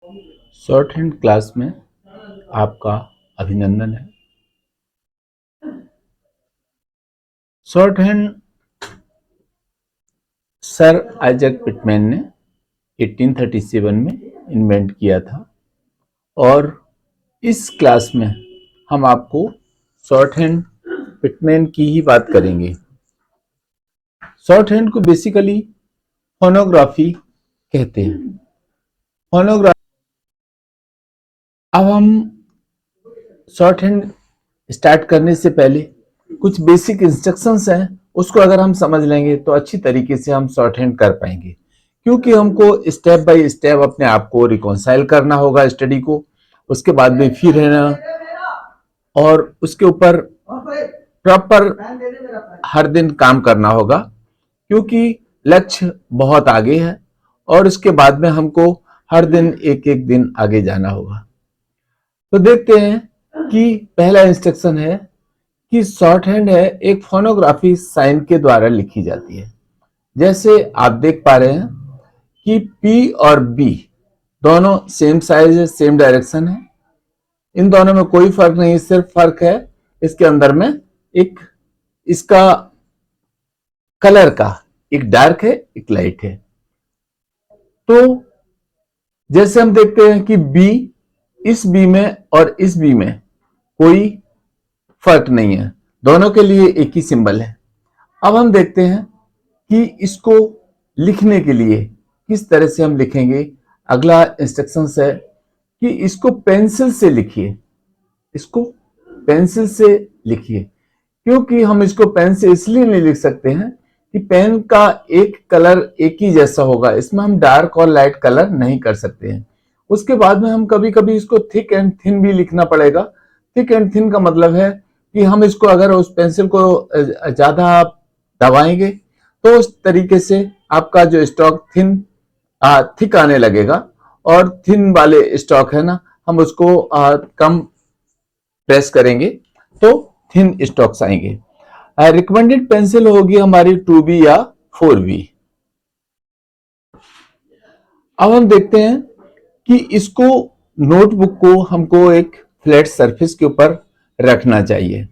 Short hand class में आपका अभिनंदन है। Short hand sir Isaac Pitman ने 1837 में इन्वेंट किया था और इस क्लास में हम आपको शॉर्ट हैंड पिटमैन की ही बात करेंगे। शॉर्ट हैंड को बेसिकली फोनोग्राफी कहते हैं। फोनोग्राफी, अब हम शॉर्ट हैंड स्टार्ट करने से पहले कुछ बेसिक इंस्ट्रक्शंस हैं, उसको अगर हम समझ लेंगे तो अच्छी तरीके से हम शॉर्ट हैंड कर पाएंगे, क्योंकि हमको स्टेप बाय स्टेप अपने आप को रिकॉन्साइल करना होगा स्टडी को, उसके बाद में फिर है ना, और उसके ऊपर प्रॉपर हर दिन काम करना होगा, क्योंकि लक्ष्य बहुत आगे है और उसके बाद में हमको हर दिन एक एक दिन आगे जाना होगा। तो देखते हैं कि पहला इंस्ट्रक्शन है कि शॉर्ट हैंड है एक फोनोग्राफी साइन के द्वारा लिखी जाती है। जैसे आप देख पा रहे हैं कि P और B दोनों सेम साइज है, सेम डायरेक्शन है, इन दोनों में कोई फर्क नहीं, सिर्फ फर्क है इसके अंदर में एक इसका कलर का, एक डार्क है एक लाइट है। तो जैसे हम देखते हैं कि B, इस B में और इस B में कोई फर्क नहीं है, दोनों के लिए एक ही सिंबल है। अब हम देखते हैं कि इसको लिखने के लिए किस तरह से हम लिखेंगे। अगला इंस्ट्रक्शन है कि इसको पेंसिल से लिखिए, इसको पेंसिल से लिखिए, क्योंकि हम इसको पेन से इसलिए नहीं लिख सकते हैं कि पेन का एक कलर एक ही जैसा होगा, इसमें हम डार्क और लाइट कलर नहीं कर सकते हैं। उसके बाद में हम कभी कभी इसको थिक एंड थिन भी लिखना पड़ेगा। थिक एंड थिन का मतलब है कि हम इसको अगर उस पेंसिल को ज्यादा दबाएंगे तो उस तरीके से आपका जो स्ट्रोक थिक आने लगेगा, और थिन वाले स्ट्रोक है ना, हम उसको कम प्रेस करेंगे तो थिन स्ट्रोक्स आएंगे। रिकमेंडेड पेंसिल होगी हमारी 2B या 4B। अब हम देखते हैं कि इसको नोटबुक को हमको एक फ्लैट सरफेस के ऊपर रखना चाहिए,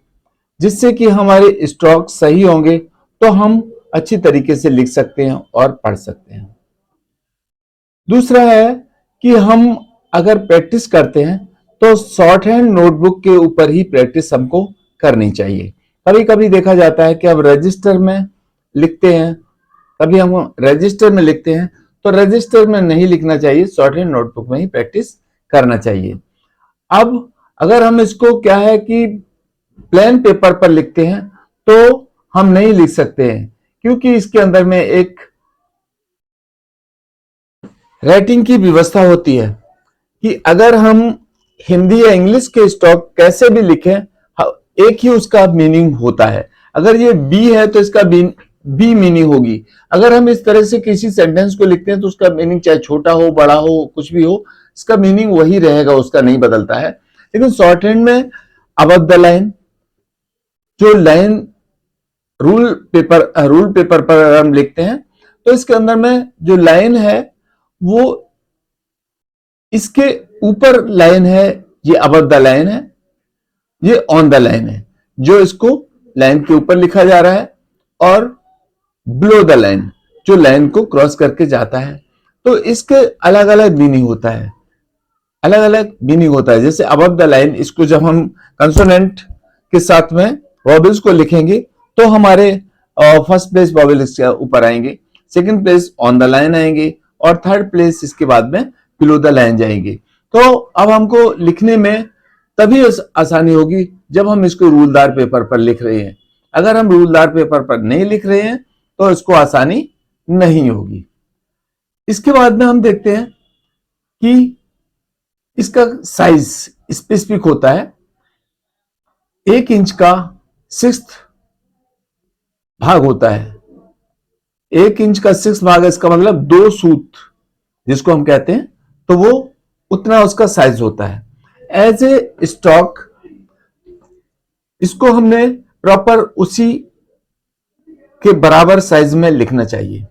जिससे कि हमारे स्ट्रोक सही होंगे तो हम अच्छी तरीके से लिख सकते हैं और पढ़ सकते हैं। दूसरा है कि हम अगर प्रैक्टिस करते हैं तो शॉर्ट हैंड नोटबुक के ऊपर ही प्रैक्टिस हमको करनी चाहिए। कभी कभी देखा जाता है कि हम रजिस्टर में लिखते हैं, कभी हम रजिस्टर में लिखते हैं, तो रजिस्टर में नहीं लिखना चाहिए, शॉर्ट हैंड नोटबुक में ही प्रैक्टिस करना चाहिए। अब अगर हम इसको क्या है कि प्लेन पेपर पर लिखते हैं तो हम नहीं लिख सकते हैं, क्योंकि इसके अंदर में एक राइटिंग की व्यवस्था होती है कि अगर हम हिंदी या इंग्लिश के स्ट्रोक कैसे भी लिखें, एक ही उसका मीनिंग होता है। अगर ये बी है तो इसका बी मीनिंग होगी। अगर हम इस तरह से किसी सेंटेंस को लिखते हैं तो उसका मीनिंग चाहे छोटा हो बड़ा हो कुछ भी हो, इसका मीनिंग वही रहेगा, उसका नहीं बदलता है। लेकिन शॉर्ट हैंड में अबव द लाइन, जो लाइन रूल पेपर पर हम लिखते हैं तो इसके अंदर में जो लाइन है वो इसके ऊपर लाइन है, ये अबव द लाइन है, ये ऑन द लाइन है, जो इसको लाइन के ऊपर लिखा जा रहा है, और बिलो द लाइन जो लाइन को क्रॉस करके जाता है। तो इसके अलग अलग मीनिंग होता है, अलग अलग मीनिंग होता है। जैसे अबव द लाइन, इसको जब हम कंसोनेंट के साथ में वॉवेल्स को लिखेंगे तो हमारे फर्स्ट प्लेस वॉवेल इसके ऊपर आएंगे, second place on the line आएंगे, और थर्ड प्लेस इसके बाद में बिलो द लाइन जाएंगे। तो अब हमको लिखने में तभी आसानी होगी जब हम इसको रूलदार पेपर पर लिख रहे हैं। अगर हम रूलदार पेपर पर नहीं लिख रहे हैं तो इसको आसानी नहीं होगी। इसके बाद में हम देखते हैं कि इसका साइज स्पेसिफिक होता है। 1 इंच का 6th भाग होता है। 1 इंच का 6th भाग, इसका मतलब 2 सूत जिसको हम कहते हैं, तो वो उतना उसका साइज होता है। एज ए स्टॉक इसको हमने प्रॉपर उसी के बराबर साइज में लिखना चाहिए।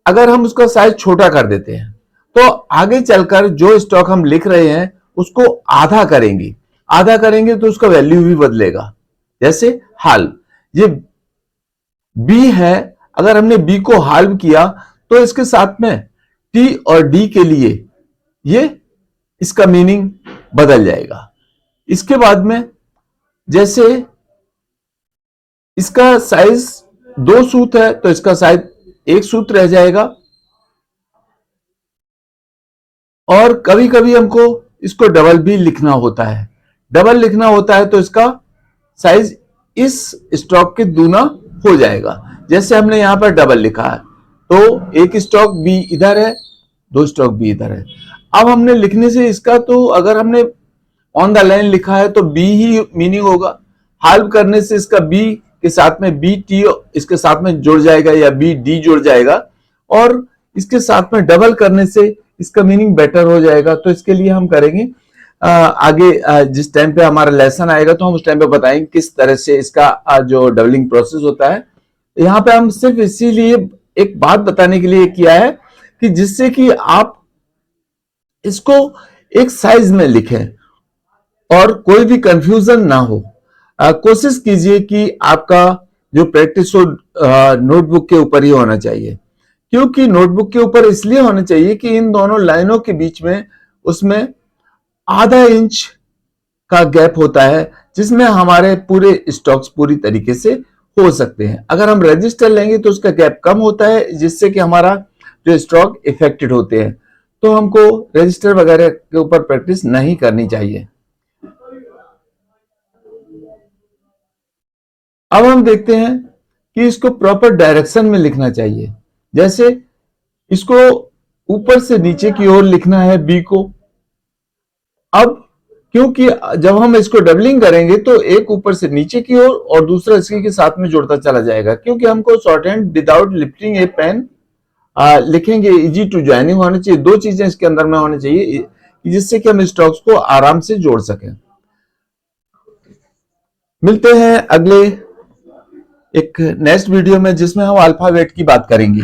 अगर हम उसका साइज छोटा कर देते हैं तो आगे चलकर जो स्टॉक हम लिख रहे हैं उसको आधा करेंगे तो उसका वैल्यू भी बदलेगा। जैसे हाल, ये बी है, अगर हमने बी को हाल्व किया तो इसके साथ में टी और डी के लिए ये इसका मीनिंग बदल जाएगा। इसके बाद में जैसे इसका साइज 2 सूत्र है तो इसका साइज 1 सूत्र रह जाएगा। और कभी कभी हमको इसको डबल भी लिखना होता है, डबल लिखना होता है तो इसका साइज इस स्टॉक के दूना हो जाएगा। जैसे हमने यहां पर डबल लिखा है तो एक स्टॉक बी इधर है, 2 स्टॉक बी इधर है। अब हमने लिखने से इसका, तो अगर हमने ऑन द लाइन लिखा है तो बी ही मीनिंग होगा, हाल्व करने से इसका बी के साथ में बी टी इसके साथ में जुड़ जाएगा या बी डी जुड़ जाएगा, और इसके साथ में डबल करने से इसका मीनिंग बेटर हो जाएगा। तो इसके लिए हम करेंगे आगे जिस टाइम पे हमारा लेसन आएगा तो हम उस टाइम पे बताएंगे किस तरह से इसका जो डबलिंग प्रोसेस होता है। यहाँ पे हम सिर्फ इसीलिए एक बात बताने के लिए किया है कि जिससे कि आप इसको एक साइज में लिखें और कोई भी कंफ्यूजन ना हो। कोशिश कीजिए कि आपका जो प्रैक्टिस हो नोटबुक के ऊपर ही होना चाहिए, क्योंकि नोटबुक के ऊपर इसलिए होना चाहिए कि इन दोनों लाइनों के बीच में उसमें आधा इंच का गैप होता है जिसमें हमारे पूरे स्टॉक्स पूरी तरीके से हो सकते हैं। अगर हम रजिस्टर लेंगे तो उसका गैप कम होता है जिससे कि हमारा जो स्टॉक इफेक्टेड होते हैं, तो हमको रजिस्टर वगैरह के ऊपर प्रैक्टिस नहीं करनी चाहिए। अब हम देखते हैं कि इसको प्रॉपर डायरेक्शन में लिखना चाहिए। जैसे इसको ऊपर से नीचे की ओर लिखना है बी को। अब क्योंकि जब हम इसको डबलिंग करेंगे तो एक ऊपर से नीचे की ओर और दूसरा इसी के साथ में जुड़ता चला जाएगा, क्योंकि हमको शॉर्ट हैंड विदाउट लिफ्टिंग ए पेन लिखेंगे, इजी टू ज्वाइनिंग होना चाहिए। 2 चीजें इसके अंदर में होनी चाहिए जिससे कि हम स्टॉक्स को आराम से जोड़ सकें। मिलते हैं अगले एक नेक्स्ट वीडियो में जिसमें हम अल्फाबेट की बात करेंगे।